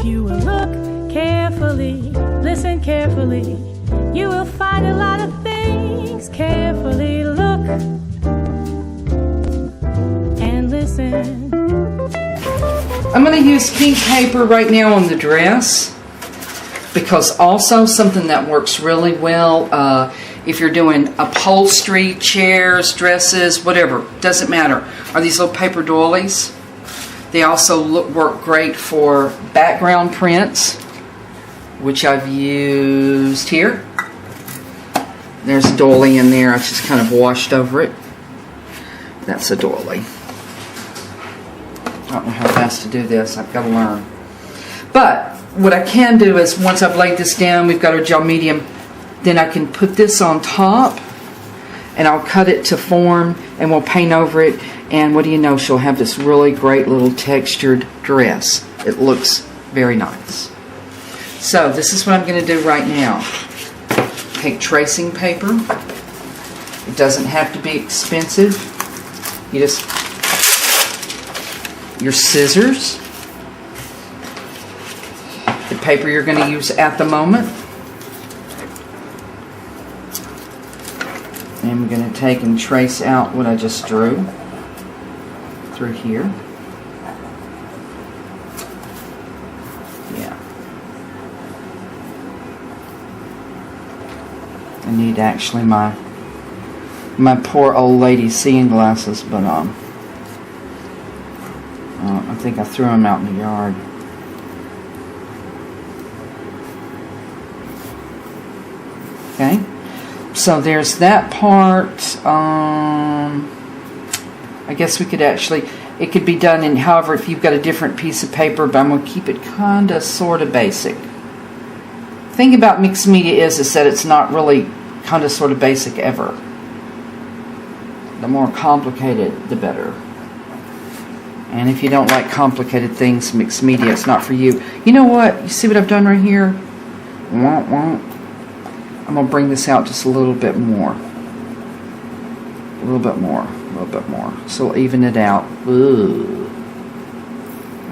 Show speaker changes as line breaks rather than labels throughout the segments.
If you will look carefully, listen carefully, you will find a lot of things. Carefully look and listen.
I'm going to use pink paper right now on the dress, because also something that works really well if you're doing upholstery, chairs, dresses, whatever, doesn't matter, are these little paper doilies. They also work great for background prints, which I've used here. There's a doily in there. I just kind of washed over it. That's a doily. I don't know how fast to do this. I've got to learn. But what I can do is, once I've laid this down, we've got our gel medium, then I can put this on top and I'll cut it to form and we'll paint over it, and what do you know, she'll have this really great little textured dress. It looks very nice. So this is what I'm going to do right now. Take tracing paper. It doesn't have to be expensive. You just, your scissors, the paper you're going to use at the moment, and I'm going to take and trace out what I just drew through here. Yeah. I need actually my poor old lady seeing glasses, but I think I threw them out in the yard. Okay, so there's that part. I guess we could actually, it could be done in, however, if you've got a different piece of paper, but I'm going to keep it kind of sort of basic. The thing about mixed media is that it's not really kind of sort of basic ever. The more complicated, the better. And if you don't like complicated things, mixed media, it's not for you. You know what? You see what I've done right here? Womp womp. I'm going to bring this out just a little bit more. A little bit more. A little bit more. So we'll even it out. Ooh.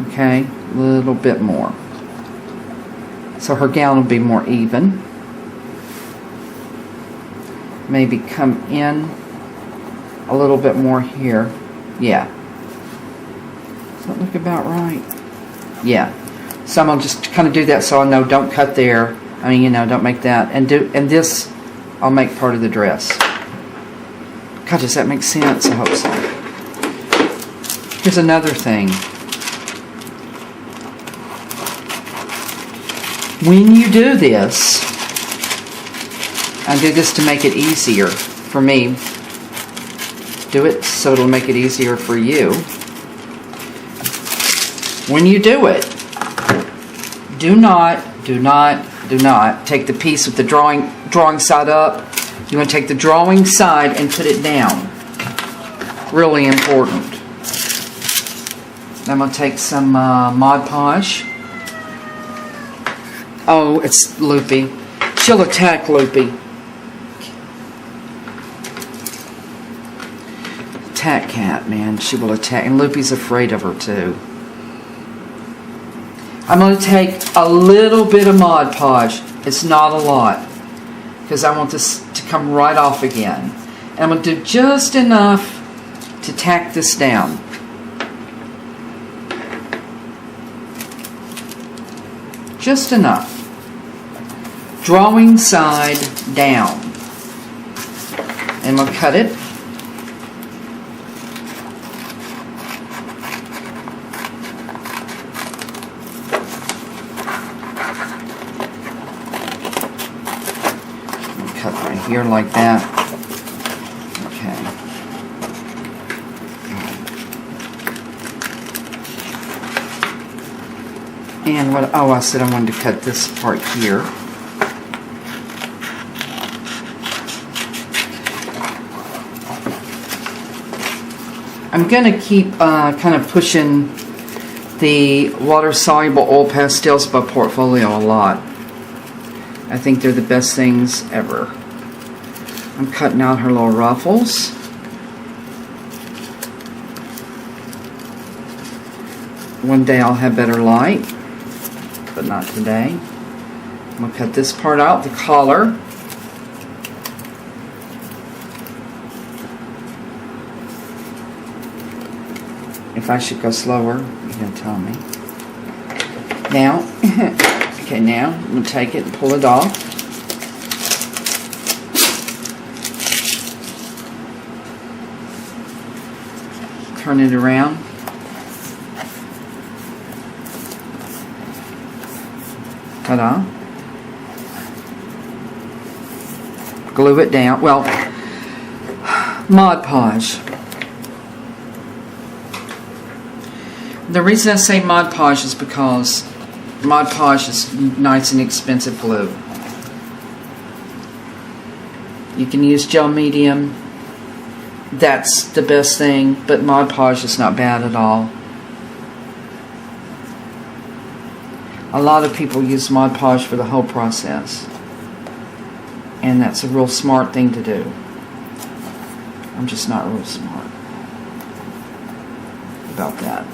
Okay? A little bit more. So her gown will be more even. Maybe come in a little bit more here. Yeah. Does that look about right? Yeah. So I'm going to just kind of do that so I know don't cut there. I mean, you know, don't make that. And this, I'll make part of the dress. God, does that make sense? I hope so. Here's another thing. When you do this, I do this to make it easier for me. Do it so it'll make it easier for you. When you do it, do not take the piece with the drawing side up. You want to take the drawing side and put it down. Really important. I'm going to take some Mod Podge. Oh, it's Loopy. She'll attack Loopy. Attack cat, man. She will attack. And Loopy's afraid of her too. I'm going to take a little bit of Mod Podge. It's not a lot, because I want this to come right off again. And I'm going to do just enough to tack this down. Just enough. Drawing side down. And we'll cut it. Cut right here like that. Okay. And what, oh, I said I wanted to cut this part here. I'm going to keep kind of pushing the water-soluble oil pastels by Portfolio a lot. I think they're the best things ever. I'm cutting out her little ruffles. One day I'll have better light. but not today. I'm going to cut this part out, the collar. If I should go slower, you're going to tell me. Now, okay, now I'm going to take it and pull it off. Turn it around. Ta-da. Glue it down. Well, Mod Podge. The reason I say Mod Podge is because Mod Podge is nice and expensive glue. You can use gel medium. That's the best thing, but Mod Podge is not bad at all. A lot of people use Mod Podge for the whole process, and that's a real smart thing to do. I'm just not real smart about that.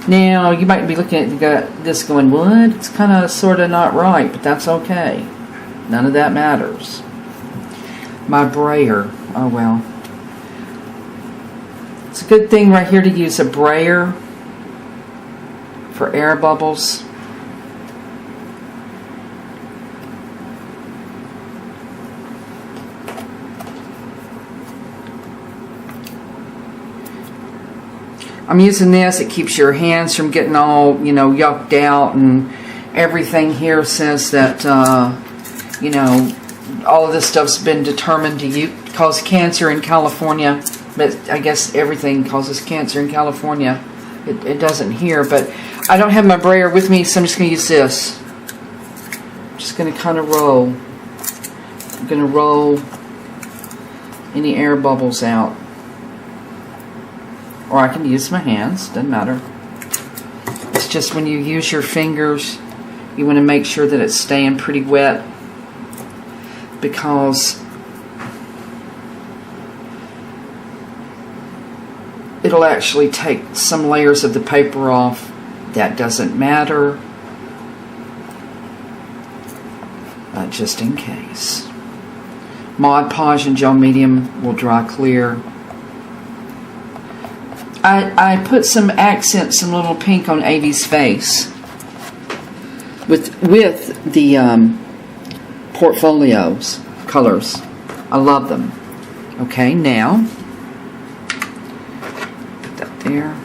Now, you might be looking at this going, what? It's kind of sort of not right, but that's okay. None of that matters. My brayer, oh well. It's a good thing right here to use a brayer for air bubbles. I'm using this, it keeps your hands from getting all, yucked out, and everything here says that, all of this stuff's been determined to cause cancer in California, but I guess everything causes cancer in California. It doesn't here, but I don't have my brayer with me, so I'm just going to use this. I'm just going to kind of roll. I'm going to roll any air bubbles out. Or I can use my hands, doesn't matter. It's just when you use your fingers, you want to make sure that it's staying pretty wet, because it'll actually take some layers of the paper off. That doesn't matter, but just in case. Mod Podge and gel medium will dry clear. I put some accents, some little pink on Avi's face with the portfolios colors. I love them. Okay, now put that there.